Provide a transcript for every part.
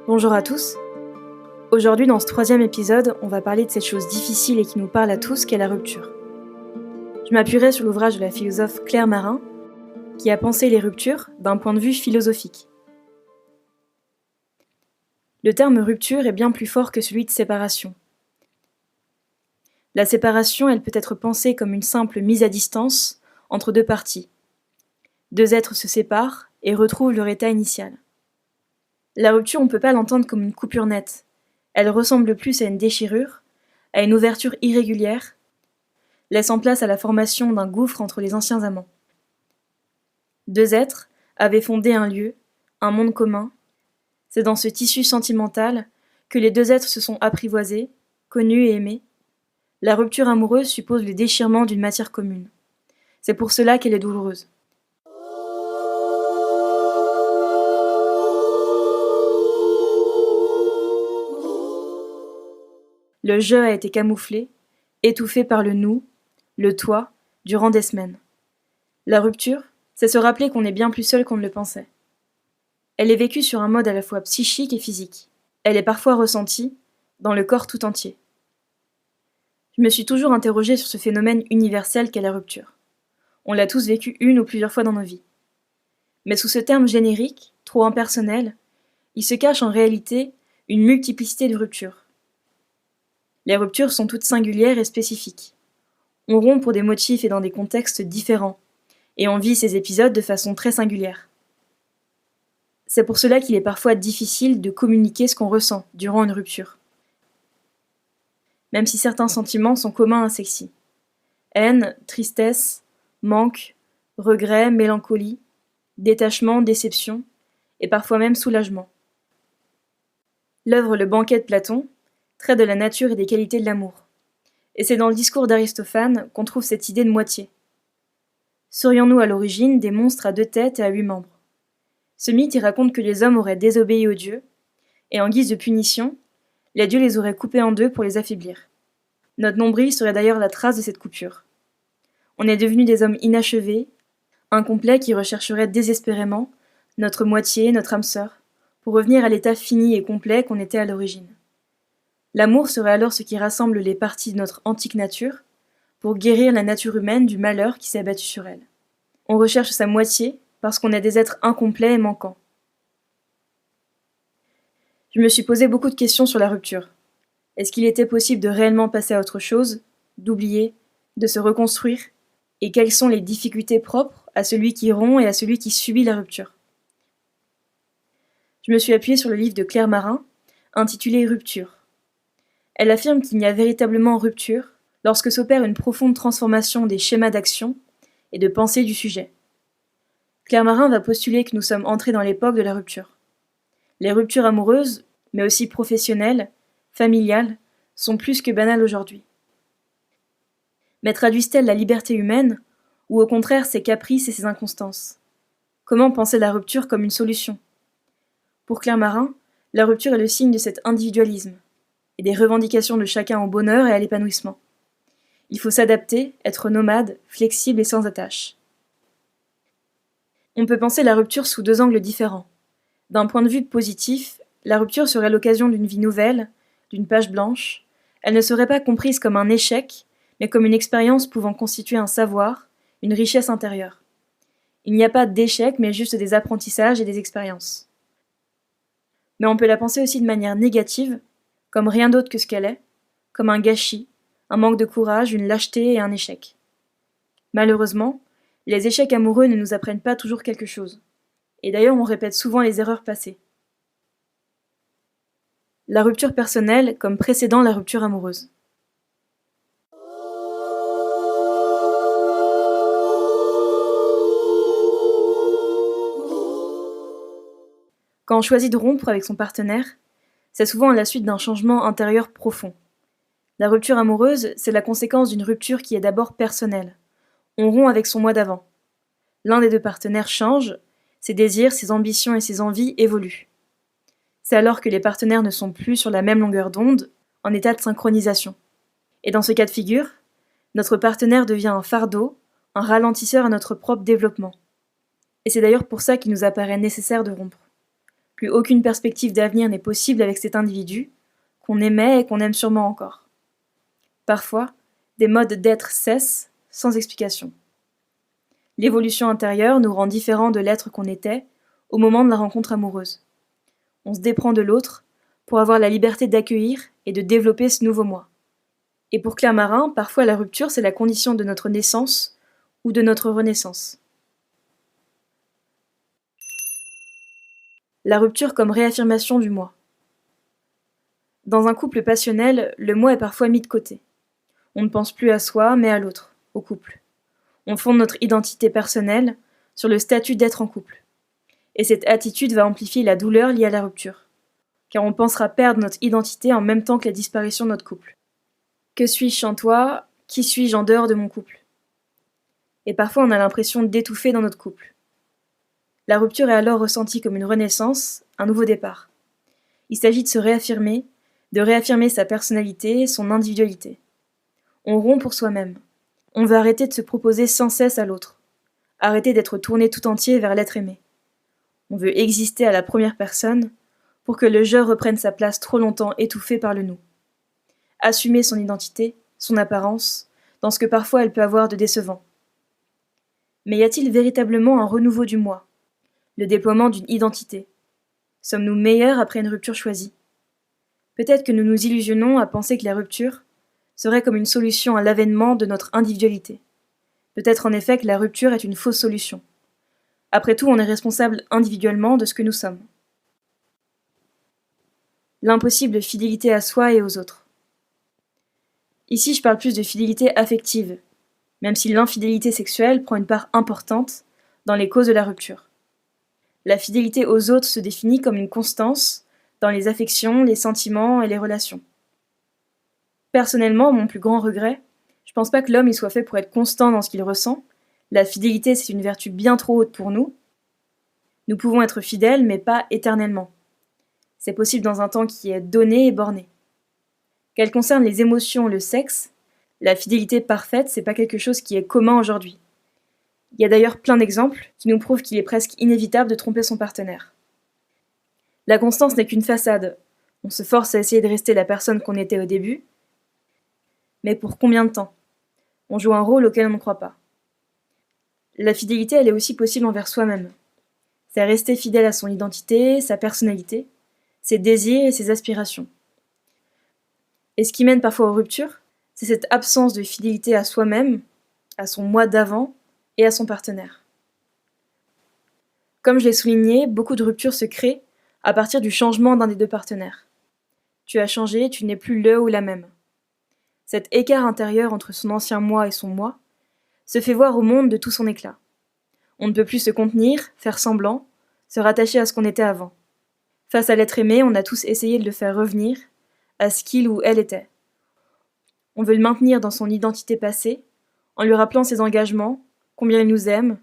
Bonjour à tous. Aujourd'hui, dans ce 3e épisode, on va parler de cette chose difficile et qui nous parle à tous qu'est la rupture. Je m'appuierai sur l'ouvrage de la philosophe Claire Marin, qui a pensé les ruptures d'un point de vue philosophique. Le terme rupture est bien plus fort que celui de séparation. La séparation, elle peut être pensée comme une simple mise à distance entre deux parties. Deux êtres se séparent et retrouvent leur état initial. La rupture, on ne peut pas l'entendre comme une coupure nette. Elle ressemble plus à une déchirure, à une ouverture irrégulière, laissant place à la formation d'un gouffre entre les anciens amants. Deux êtres avaient fondé un lieu, un monde commun. C'est dans ce tissu sentimental que les deux êtres se sont apprivoisés, connus et aimés. La rupture amoureuse suppose le déchirement d'une matière commune. C'est pour cela qu'elle est douloureuse. Le je a été camouflé, étouffé par le nous, le toi, durant des semaines. La rupture, c'est se rappeler qu'on est bien plus seul qu'on ne le pensait. Elle est vécue sur un mode à la fois psychique et physique. Elle est parfois ressentie dans le corps tout entier. Je me suis toujours interrogée sur ce phénomène universel qu'est la rupture. On l'a tous vécu une ou plusieurs fois dans nos vies. Mais sous ce terme générique, trop impersonnel, il se cache en réalité une multiplicité de ruptures. Les ruptures sont toutes singulières et spécifiques. On rompt pour des motifs et dans des contextes différents, et on vit ces épisodes de façon très singulière. C'est pour cela qu'il est parfois difficile de communiquer ce qu'on ressent durant une rupture. Même si certains sentiments sont communs à celle-ci. Haine, tristesse, manque, regret, mélancolie, détachement, déception, et parfois même soulagement. L'œuvre Le Banquet de Platon traite de la nature et des qualités de l'amour. Et c'est dans le discours d'Aristophane qu'on trouve cette idée de moitié. Serions-nous à l'origine des monstres à 2 têtes et à 8 membres? Ce mythe y raconte que les hommes auraient désobéi aux dieux, et en guise de punition, les dieux les auraient coupés en deux pour les affaiblir. Notre nombril serait d'ailleurs la trace de cette coupure. On est devenus des hommes inachevés, incomplets qui rechercheraient désespérément notre moitié, notre âme sœur, pour revenir à l'état fini et complet qu'on était à l'origine. L'amour serait alors ce qui rassemble les parties de notre antique nature pour guérir la nature humaine du malheur qui s'est abattu sur elle. On recherche sa moitié parce qu'on est des êtres incomplets et manquants. Je me suis posé beaucoup de questions sur la rupture. Est-ce qu'il était possible de réellement passer à autre chose, d'oublier, de se reconstruire? Et quelles sont les difficultés propres à celui qui rompt et à celui qui subit la rupture? Je me suis appuyée sur le livre de Claire Marin, intitulé Rupture. Elle affirme qu'il n'y a véritablement rupture lorsque s'opère une profonde transformation des schémas d'action et de pensée du sujet. Claire Marin va postuler que nous sommes entrés dans l'époque de la rupture. Les ruptures amoureuses, mais aussi professionnelles, familiales, sont plus que banales aujourd'hui. Mais traduisent-elles la liberté humaine, ou au contraire ses caprices et ses inconstances? Comment penser la rupture comme une solution? Pour Claire Marin, la rupture est le signe de cet individualisme, et des revendications de chacun au bonheur et à l'épanouissement. Il faut s'adapter, être nomade, flexible et sans attache. On peut penser la rupture sous 2 angles différents. D'un point de vue positif, la rupture serait l'occasion d'une vie nouvelle, d'une page blanche. Elle ne serait pas comprise comme un échec, mais comme une expérience pouvant constituer un savoir, une richesse intérieure. Il n'y a pas d'échec, mais juste des apprentissages et des expériences. Mais on peut la penser aussi de manière négative, comme rien d'autre que ce qu'elle est, comme un gâchis, un manque de courage, une lâcheté et un échec. Malheureusement, les échecs amoureux ne nous apprennent pas toujours quelque chose. Et d'ailleurs, on répète souvent les erreurs passées. La rupture personnelle comme précédant la rupture amoureuse. Quand on choisit de rompre avec son partenaire, c'est souvent à la suite d'un changement intérieur profond. La rupture amoureuse, c'est la conséquence d'une rupture qui est d'abord personnelle. On rompt avec son moi d'avant. L'un des 2 partenaires change, ses désirs, ses ambitions et ses envies évoluent. C'est alors que les partenaires ne sont plus sur la même longueur d'onde, en état de synchronisation. Et dans ce cas de figure, notre partenaire devient un fardeau, un ralentisseur à notre propre développement. Et c'est d'ailleurs pour ça qu'il nous apparaît nécessaire de rompre. Plus aucune perspective d'avenir n'est possible avec cet individu, qu'on aimait et qu'on aime sûrement encore. Parfois, des modes d'être cessent, sans explication. L'évolution intérieure nous rend différents de l'être qu'on était au moment de la rencontre amoureuse. On se déprend de l'autre pour avoir la liberté d'accueillir et de développer ce nouveau moi. Et pour Claire Marin, parfois la rupture, c'est la condition de notre naissance ou de notre renaissance. La rupture comme réaffirmation du moi. Dans un couple passionnel, le moi est parfois mis de côté. On ne pense plus à soi, mais à l'autre, au couple. On fonde notre identité personnelle sur le statut d'être en couple. Et cette attitude va amplifier la douleur liée à la rupture, car on pensera perdre notre identité en même temps que la disparition de notre couple. Que suis-je sans toi? Qui suis-je en dehors de mon couple? Et parfois on a l'impression d'étouffer dans notre couple. La rupture est alors ressentie comme une renaissance, un nouveau départ. Il s'agit de se réaffirmer, de réaffirmer sa personnalité, son individualité. On rompt pour soi-même. On veut arrêter de se proposer sans cesse à l'autre. Arrêter d'être tourné tout entier vers l'être aimé. On veut exister à la première personne pour que le je reprenne sa place trop longtemps étouffée par le nous. Assumer son identité, son apparence, dans ce que parfois elle peut avoir de décevant. Mais y a-t-il véritablement un renouveau du moi? Le déploiement d'une identité? Sommes-nous meilleurs après une rupture choisie? Peut-être que nous nous illusionnons à penser que la rupture serait comme une solution à l'avènement de notre individualité. Peut-être en effet que la rupture est une fausse solution. Après tout, on est responsable individuellement de ce que nous sommes. L'impossible fidélité à soi et aux autres. Ici, je parle plus de fidélité affective, même si l'infidélité sexuelle prend une part importante dans les causes de la rupture. La fidélité aux autres se définit comme une constance dans les affections, les sentiments et les relations. Personnellement, mon plus grand regret, je pense pas que l'homme y soit fait pour être constant dans ce qu'il ressent. La fidélité, c'est une vertu bien trop haute pour nous. Nous pouvons être fidèles, mais pas éternellement. C'est possible dans un temps qui est donné et borné. Qu'elle concerne les émotions ou le sexe, la fidélité parfaite, c'est pas quelque chose qui est commun aujourd'hui. Il y a d'ailleurs plein d'exemples qui nous prouvent qu'il est presque inévitable de tromper son partenaire. La constance n'est qu'une façade. On se force à essayer de rester la personne qu'on était au début. Mais pour combien de temps? On joue un rôle auquel on ne croit pas. La fidélité, elle est aussi possible envers soi-même. C'est rester fidèle à son identité, sa personnalité, ses désirs et ses aspirations. Et ce qui mène parfois aux ruptures, c'est cette absence de fidélité à soi-même, à son moi d'avant et à son partenaire. Comme je l'ai souligné, beaucoup de ruptures se créent à partir du changement d'un des deux partenaires. Tu as changé, tu n'es plus le ou la même. Cet écart intérieur entre son ancien moi et son moi se fait voir au monde de tout son éclat. On ne peut plus se contenir, faire semblant, se rattacher à ce qu'on était avant. Face à l'être aimé, on a tous essayé de le faire revenir à ce qu'il ou elle était. On veut le maintenir dans son identité passée, en lui rappelant ses engagements, combien il nous aime.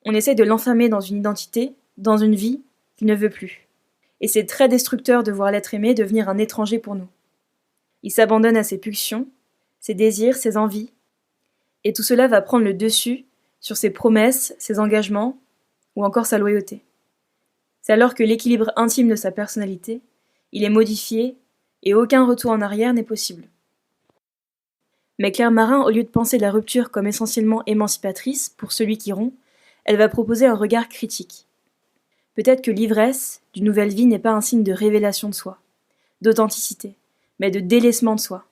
On essaie de l'enfermer dans une identité, dans une vie qu'il ne veut plus. Et c'est très destructeur de voir l'être aimé devenir un étranger pour nous. Il s'abandonne à ses pulsions, ses désirs, ses envies, et tout cela va prendre le dessus sur ses promesses, ses engagements, ou encore sa loyauté. C'est alors que l'équilibre intime de sa personnalité, il est modifié, et aucun retour en arrière n'est possible. Mais Claire Marin, au lieu de penser la rupture comme essentiellement émancipatrice pour celui qui rompt, elle va proposer un regard critique. Peut-être que l'ivresse d'une nouvelle vie n'est pas un signe de révélation de soi, d'authenticité, mais de délaissement de soi.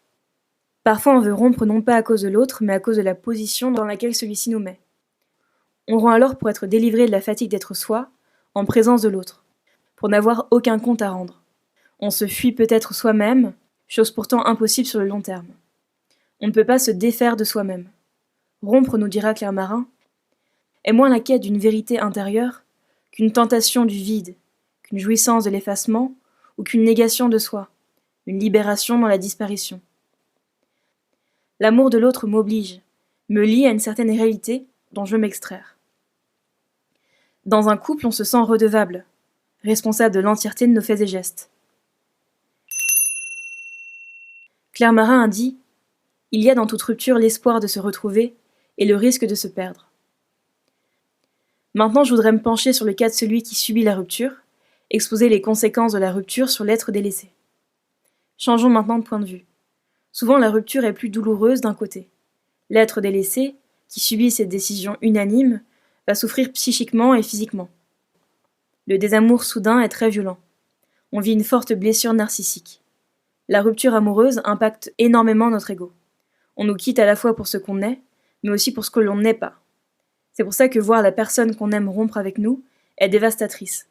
Parfois on veut rompre non pas à cause de l'autre, mais à cause de la position dans laquelle celui-ci nous met. On rompt alors pour être délivré de la fatigue d'être soi, en présence de l'autre, pour n'avoir aucun compte à rendre. On se fuit peut-être soi-même, chose pourtant impossible sur le long terme. On ne peut pas se défaire de soi-même. Rompre, nous dira Claire Marin, est moins la quête d'une vérité intérieure qu'une tentation du vide, qu'une jouissance de l'effacement ou qu'une négation de soi, une libération dans la disparition. L'amour de l'autre m'oblige, me lie à une certaine réalité dont je veux m'extraire. Dans un couple, on se sent redevable, responsable de l'entièreté de nos faits et gestes. Claire Marin a dit « Il y a dans toute rupture l'espoir de se retrouver et le risque de se perdre. » Maintenant, je voudrais me pencher sur le cas de celui qui subit la rupture exposer les conséquences de la rupture sur l'être délaissé. Changeons maintenant de point de vue. Souvent la rupture est plus douloureuse d'un côté. L'être délaissé, qui subit cette décision unanime, va souffrir psychiquement et physiquement. Le désamour soudain est très violent. On vit une forte blessure narcissique. La rupture amoureuse impacte énormément notre ego. On nous quitte à la fois pour ce qu'on est, mais aussi pour ce que l'on n'est pas. C'est pour ça que voir la personne qu'on aime rompre avec nous est dévastatrice.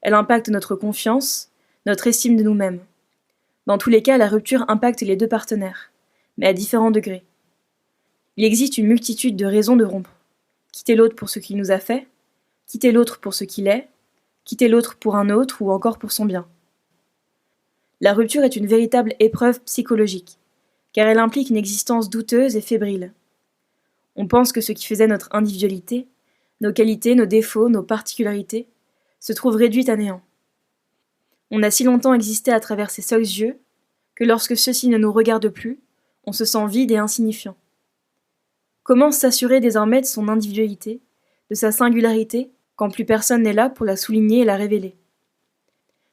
Elle impacte notre confiance, notre estime de nous-mêmes. Dans tous les cas, la rupture impacte les deux partenaires, mais à différents degrés. Il existe une multitude de raisons de rompre. Quitter l'autre pour ce qu'il nous a fait, quitter l'autre pour ce qu'il est, quitter l'autre pour un autre ou encore pour son bien. La rupture est une véritable épreuve psychologique, car elle implique une existence douteuse et fébrile. On pense que ce qui faisait notre individualité, nos qualités, nos défauts, nos particularités, se trouve réduite à néant. On a si longtemps existé à travers ces seuls yeux, que lorsque ceux-ci ne nous regardent plus, on se sent vide et insignifiant. Comment s'assurer désormais de son individualité, de sa singularité, quand plus personne n'est là pour la souligner et la révéler?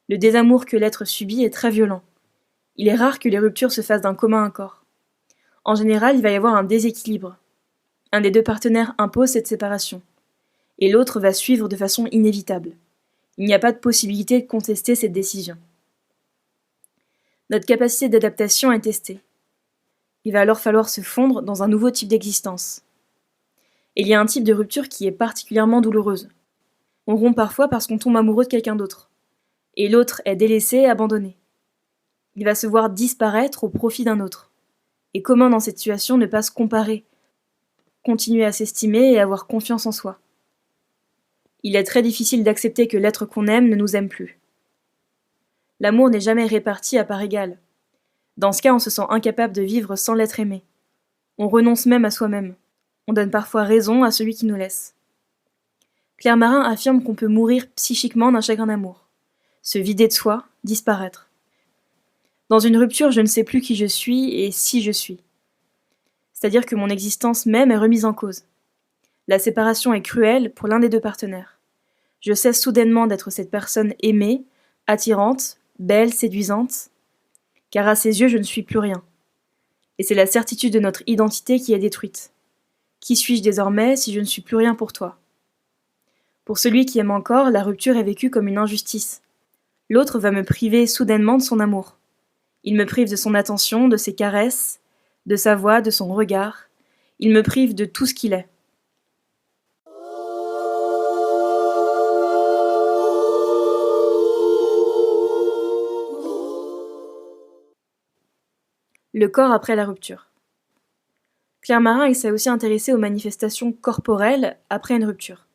Le désamour que l'être subit est très violent. Il est rare que les ruptures se fassent d'un commun accord. En général, il va y avoir un déséquilibre. Un des deux partenaires impose cette séparation, et l'autre va suivre de façon inévitable. Il n'y a pas de possibilité de contester cette décision. Notre capacité d'adaptation est testée. Il va alors falloir se fondre dans un nouveau type d'existence. Il y a un type de rupture qui est particulièrement douloureuse. On rompt parfois parce qu'on tombe amoureux de quelqu'un d'autre. Et l'autre est délaissé et abandonné. Il va se voir disparaître au profit d'un autre. Et comment dans cette situation ne pas se comparer, continuer à s'estimer et avoir confiance en soi? Il est très difficile d'accepter que l'être qu'on aime ne nous aime plus. L'amour n'est jamais réparti à part égale. Dans ce cas, on se sent incapable de vivre sans l'être aimé. On renonce même à soi-même. On donne parfois raison à celui qui nous laisse. Claire Marin affirme qu'on peut mourir psychiquement d'un chagrin d'amour. Se vider de soi, disparaître. Dans une rupture, je ne sais plus qui je suis et si je suis. C'est-à-dire que mon existence même est remise en cause. La séparation est cruelle pour l'un des deux partenaires. Je cesse soudainement d'être cette personne aimée, attirante, belle, séduisante, car à ses yeux je ne suis plus rien. Et c'est la certitude de notre identité qui est détruite. Qui suis-je désormais si je ne suis plus rien pour toi? Pour celui qui aime encore, la rupture est vécue comme une injustice. L'autre va me priver soudainement de son amour. Il me prive de son attention, de ses caresses, de sa voix, de son regard. Il me prive de tout ce qu'il est. Le corps après la rupture. Claire Marin s'est aussi intéressée aux manifestations corporelles après une rupture.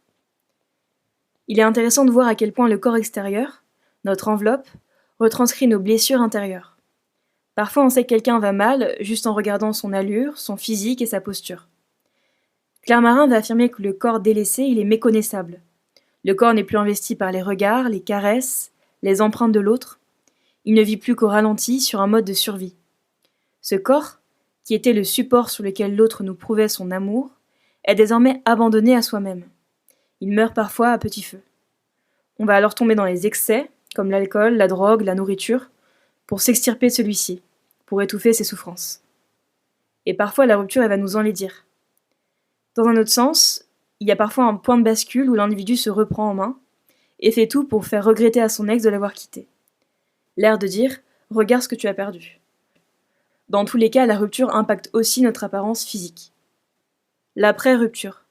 Il est intéressant de voir à quel point le corps extérieur, notre enveloppe, retranscrit nos blessures intérieures. Parfois on sait que quelqu'un va mal juste en regardant son allure, son physique et sa posture. Claire Marin va affirmer que le corps délaissé, il est méconnaissable. Le corps n'est plus investi par les regards, les caresses, les empreintes de l'autre. Il ne vit plus qu'au ralenti sur un mode de survie. Ce corps, qui était le support sur lequel l'autre nous prouvait son amour, est désormais abandonné à soi-même. Il meurt parfois à petit feu. On va alors tomber dans les excès, comme l'alcool, la drogue, la nourriture, pour s'extirper de celui-ci, pour étouffer ses souffrances. Et parfois la rupture elle va nous enlaidir. Dans un autre sens, il y a parfois un point de bascule où l'individu se reprend en main et fait tout pour faire regretter à son ex de l'avoir quitté. L'air de dire « regarde ce que tu as perdu ». Dans tous les cas, la rupture impacte aussi notre apparence physique. L'après-rupture.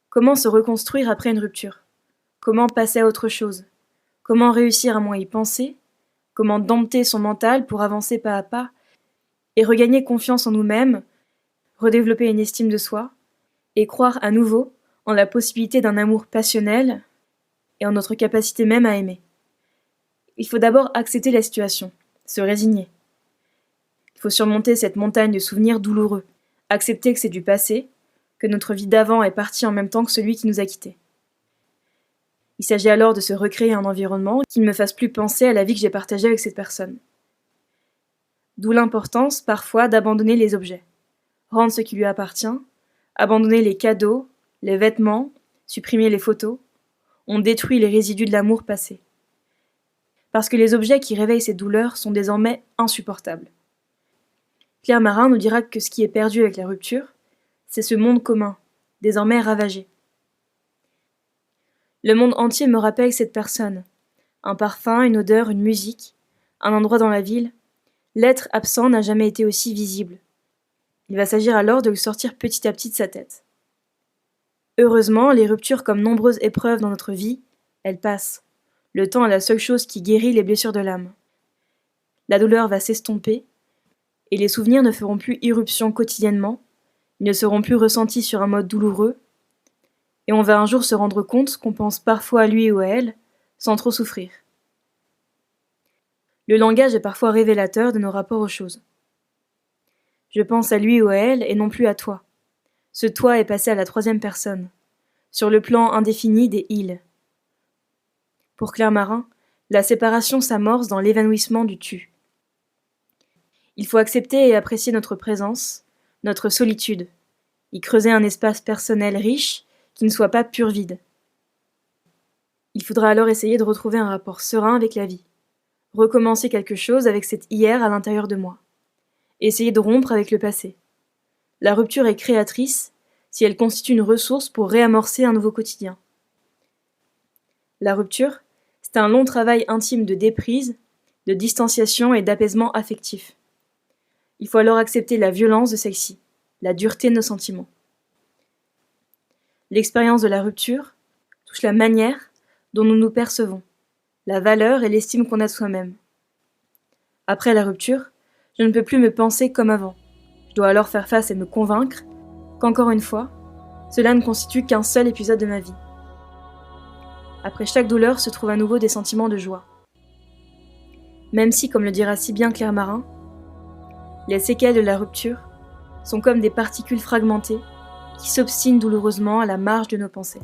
Comment se reconstruire après une rupture? Comment passer à autre chose? Comment réussir à moins y penser? Comment dompter son mental pour avancer pas à pas et regagner confiance en nous-mêmes, redévelopper une estime de soi et croire à nouveau en la possibilité d'un amour passionnel et en notre capacité même à aimer. Il faut d'abord accepter la situation, se résigner. Il faut surmonter cette montagne de souvenirs douloureux, accepter que c'est du passé, que notre vie d'avant est partie en même temps que celui qui nous a quittés. Il s'agit alors de se recréer un environnement qui ne me fasse plus penser à la vie que j'ai partagée avec cette personne. D'où l'importance, parfois, d'abandonner les objets, rendre ce qui lui appartient, abandonner les cadeaux, les vêtements, supprimer les photos. On détruit les résidus de l'amour passé. parce que les objets qui réveillent ces douleurs sont désormais insupportables. Claire Marin nous dira que ce qui est perdu avec la rupture, c'est ce monde commun, désormais ravagé. Le monde entier me rappelle cette personne. Un parfum, une odeur, une musique, un endroit dans la ville. L'être absent n'a jamais été aussi visible. Il va s'agir alors de le sortir petit à petit de sa tête. Heureusement, les ruptures, comme nombreuses épreuves dans notre vie, elles passent. Le temps est la seule chose qui guérit les blessures de l'âme. La douleur va s'estomper, et les souvenirs ne feront plus irruption quotidiennement, ils ne seront plus ressentis sur un mode douloureux, et on va un jour se rendre compte qu'on pense parfois à lui ou à elle, sans trop souffrir. Le langage est parfois révélateur de nos rapports aux choses. Je pense à lui ou à elle et non plus à toi. Ce toi est passé à la troisième personne, sur le plan indéfini des ils. Pour Claire Marin, la séparation s'amorce dans l'évanouissement du tu. Il faut accepter et apprécier notre présence, notre solitude, y creuser un espace personnel riche qui ne soit pas pur vide. Il faudra alors essayer de retrouver un rapport serein avec la vie, recommencer quelque chose avec cet hier à l'intérieur de moi, essayer de rompre avec le passé. La rupture est créatrice si elle constitue une ressource pour réamorcer un nouveau quotidien. La rupture, c'est un long travail intime de déprise, de distanciation et d'apaisement affectif. Il faut alors accepter la violence de celle-ci, la dureté de nos sentiments. L'expérience de la rupture touche la manière dont nous nous percevons, la valeur et l'estime qu'on a de soi-même. Après la rupture, je ne peux plus me penser comme avant. Je dois alors faire face et me convaincre qu'encore une fois, cela ne constitue qu'un seul épisode de ma vie. Après chaque douleur se trouvent à nouveau des sentiments de joie. Même si, comme le dira si bien Claire Marin, les séquelles de la rupture sont comme des particules fragmentées qui s'obstinent douloureusement à la marge de nos pensées.